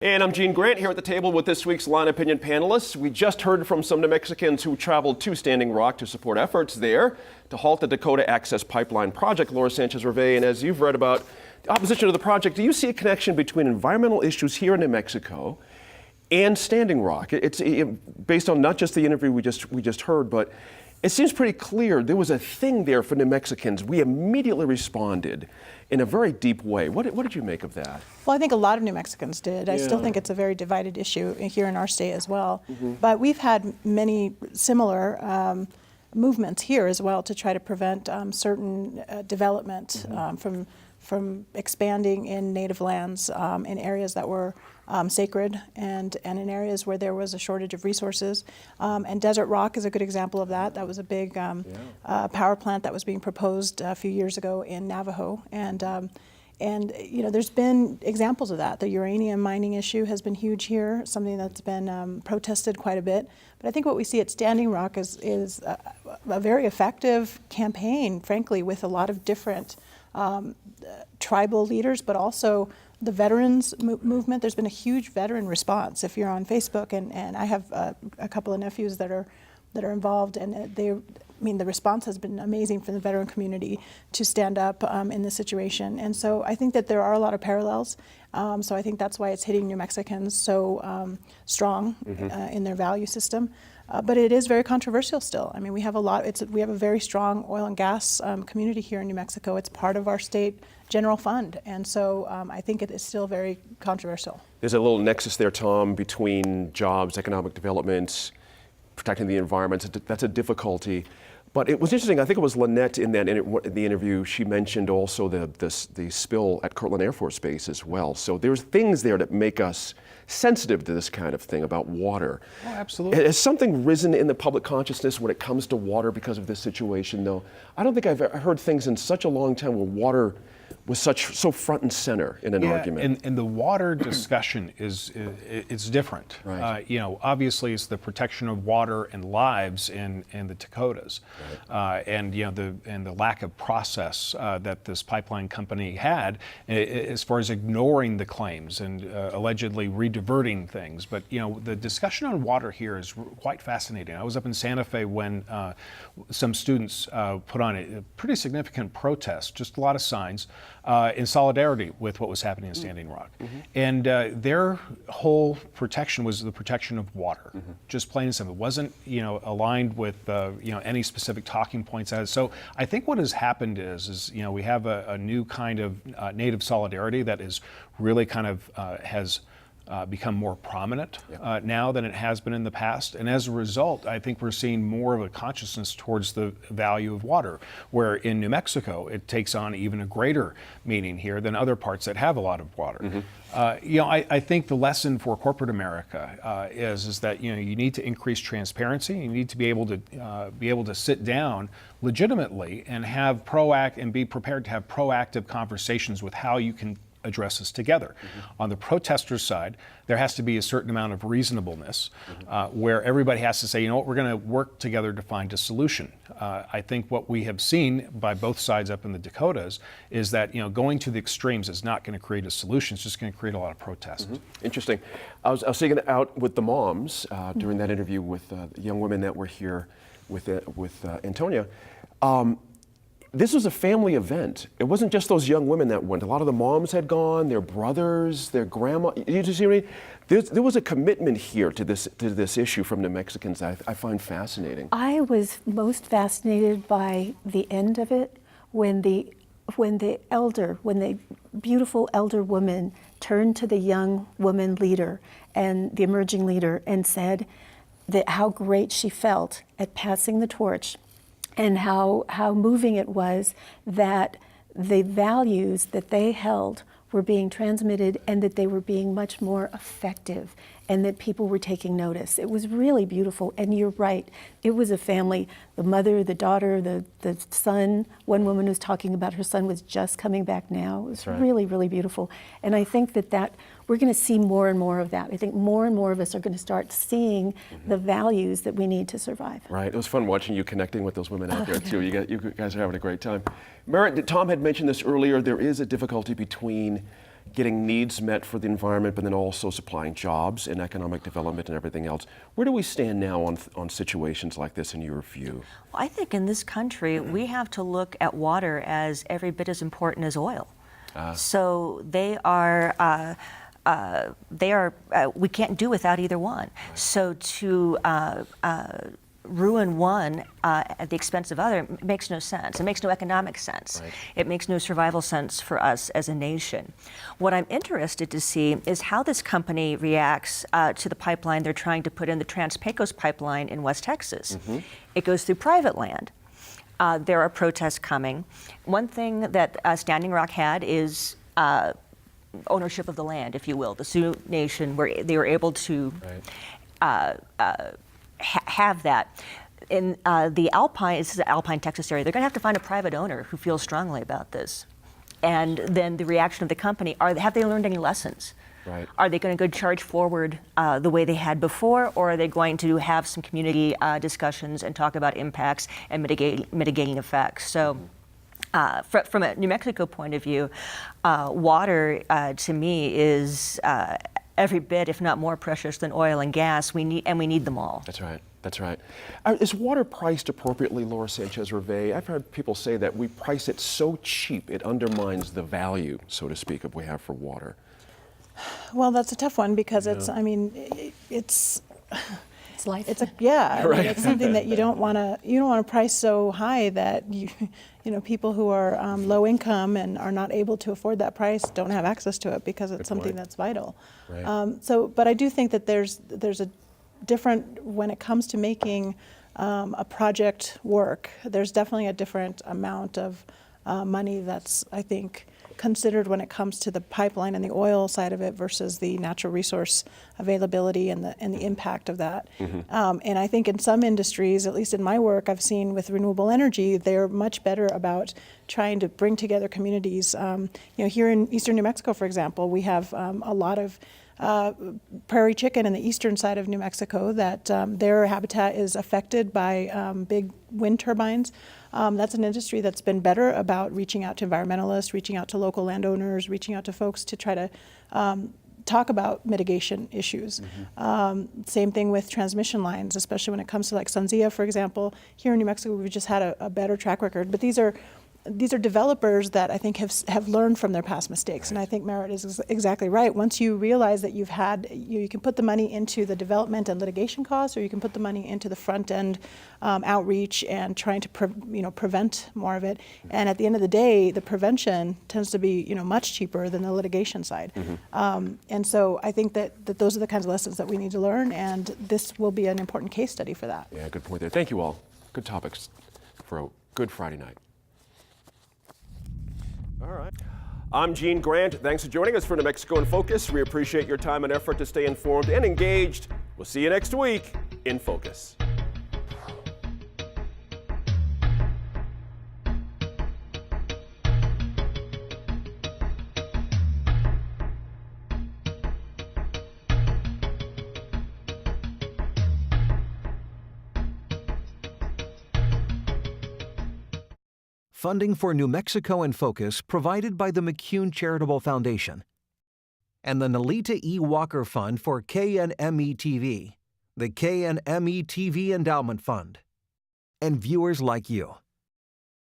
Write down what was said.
And I'm Gene Grant here at the table with this week's Line Opinion panelists. We just heard from some New Mexicans who traveled to Standing Rock to support efforts there to halt the Dakota Access Pipeline project, Laura Sanchez-Rivey. And as you've read about the opposition to the project, do you see a connection between environmental issues here in New Mexico and Standing Rock? It's based on not just the interview we just heard, but it seems pretty clear there was a thing there for New Mexicans. We immediately responded in a very deep way. What did you make of that? Well, I think a lot of New Mexicans did. I still think it's a very divided issue here in our state as well. But we've had many similar movements here as well to try to prevent certain development from expanding in native lands in areas that were sacred and in areas where there was a shortage of resources. And Desert Rock is a good example of that. That was a big power plant that was being proposed a few years ago in Navajo. And you know, there's been examples of that. The uranium mining issue has been huge here, something that's been protested quite a bit. But I think what we see at Standing Rock is a very effective campaign, frankly, with a lot of different tribal leaders, but also the veterans movement. There's been a huge veteran response. If you're on Facebook, and I have a couple of nephews that are involved, and the response has been amazing from the veteran community to stand up in this situation. And so I think that there are a lot of parallels. So I think that's why it's hitting New Mexicans so strong in their value system. But it is very controversial still. I mean, we have a very strong oil and gas community here in New Mexico. It's part of our state general fund. And so I think it is still very controversial. There's a little nexus there, Tom, between jobs, economic development, protecting the environment. That's a difficulty. But it was interesting. I think it was Lynette in the interview. She mentioned also the spill at Kirtland Air Force Base as well. So there's things there that make us sensitive to this kind of thing about water. Oh, absolutely. Has something risen in the public consciousness when it comes to water because of this situation, though? I don't think I've heard things in such a long time where water was so front and center in an argument. And the water discussion it's different. Right. Obviously it's the protection of water and lives in the Dakotas, and the lack of process that this pipeline company had as far as ignoring the claims and allegedly rediverting things. But the discussion on water here is quite fascinating. I was up in Santa Fe when some students put on a pretty significant protest, just a lot of signs, in solidarity with what was happening in Standing Rock. And their whole protection was the protection of water, just plain and simple. It wasn't aligned with any specific talking points. So I think what has happened is we have a new kind of native solidarity that is really kind of has become more prominent now than it has been in the past. And as a result, I think we're seeing more of a consciousness towards the value of water, where in New Mexico, it takes on even a greater meaning here than other parts that have a lot of water. I think the lesson for corporate America is that you need to increase transparency. You need to be able to sit down legitimately and be prepared to have proactive conversations with how you can address this together. On the protesters' side, there has to be a certain amount of reasonableness where everybody has to say, you know what, we're going to work together to find a solution. I think what we have seen by both sides up in the Dakotas is that going to the extremes is not going to create a solution. It's just going to create a lot of protest. Interesting. I was speaking out with the moms during that interview with the young women that were here with Antonia. This was a family event. It wasn't just those young women that went. A lot of the moms had gone, their brothers, their grandma. You see what I mean? There was a commitment here to this issue from New Mexicans I find fascinating. I was most fascinated by the end of it when the beautiful elder woman turned to the young woman leader and the emerging leader and said that how great she felt at passing the torch, and how moving it was that the values that they held were being transmitted and that they were being much more effective and that people were taking notice. It was really beautiful, and you're right. It was a family, the mother, the daughter, the son. One woman was talking about her son was just coming back now. It was really, really beautiful. And I think that we're going to see more and more of that. I think more and more of us are going to start seeing the values that we need to survive. Right. It was fun watching you connecting with those women out there, too. You guys are having a great time. Merritt, Tom had mentioned this earlier. There is a difficulty between getting needs met for the environment, but then also supplying jobs and economic development and everything else. Where do we stand now on situations like this in your view? Well, I think in this country, we have to look at water as every bit as important as oil. So they are, we can't do without either one. Right. So to ruin one at the expense of other makes no sense. It makes no economic sense. Right. It makes no survival sense for us as a nation. What I'm interested to see is how this company reacts to the pipeline they're trying to put in, the Trans-Pecos pipeline in West Texas. Mm-hmm. It goes through private land. There are protests coming. One thing that Standing Rock had is ownership of the land, if you will. The Sioux Nation, where they were able to have that. In the Alpine, this is the Alpine, Texas area, they're going to have to find a private owner who feels strongly about this. And then the reaction of the company, have they learned any lessons? Right. Are they going to go charge forward the way they had before, or are they going to have some community discussions and talk about impacts and mitigating effects? So from a New Mexico point of view, water to me is every bit, if not more precious than oil and gas. We need them all. That's right. That's right. Is water priced appropriately, Laura Sanchez-Rivey? I've heard people say that we price it so cheap it undermines the value, so to speak, of we have for water. Well, that's a tough one because it's, I mean, it's life. It's I right. mean, it's something that you don't want to price so high that people who are low income and are not able to afford that price don't have access to it because it's something that's vital. Right. But I do think that there's a different, when it comes to making a project work, there's definitely a different amount of money that's, I think, considered when it comes to the pipeline and the oil side of it versus the natural resource availability and the impact of that. Mm-hmm. And I think in some industries, at least in my work, I've seen with renewable energy, they're much better about trying to bring together communities. Here in eastern New Mexico, for example, we have a lot of prairie chicken in the eastern side of New Mexico that their habitat is affected by big wind turbines. That's an industry that's been better about reaching out to environmentalists, reaching out to local landowners, reaching out to folks to try to talk about mitigation issues. Mm-hmm. Same thing with transmission lines, especially when it comes to like SunZia, for example. Here in New Mexico, we've just had a better track record. But these are developers that I think have learned from their past mistakes. And I think Merritt is exactly right. Once you realize that you can put the money into the development and litigation costs, or you can put the money into the front end outreach and trying to prevent more of it. And at the end of the day, the prevention tends to be much cheaper than the litigation side. Mm-hmm. And so I think that those are the kinds of lessons that we need to learn, and this will be an important case study for that. Yeah, good point there. Thank you all. Good topics for a good Friday night. All right. I'm Gene Grant. Thanks for joining us for New Mexico in Focus. We appreciate your time and effort to stay informed and engaged. We'll see you next week in Focus. Funding for New Mexico in Focus provided by the McCune Charitable Foundation and the Nalita E. Walker Fund for KNME-TV, the KNME-TV Endowment Fund, and viewers like you.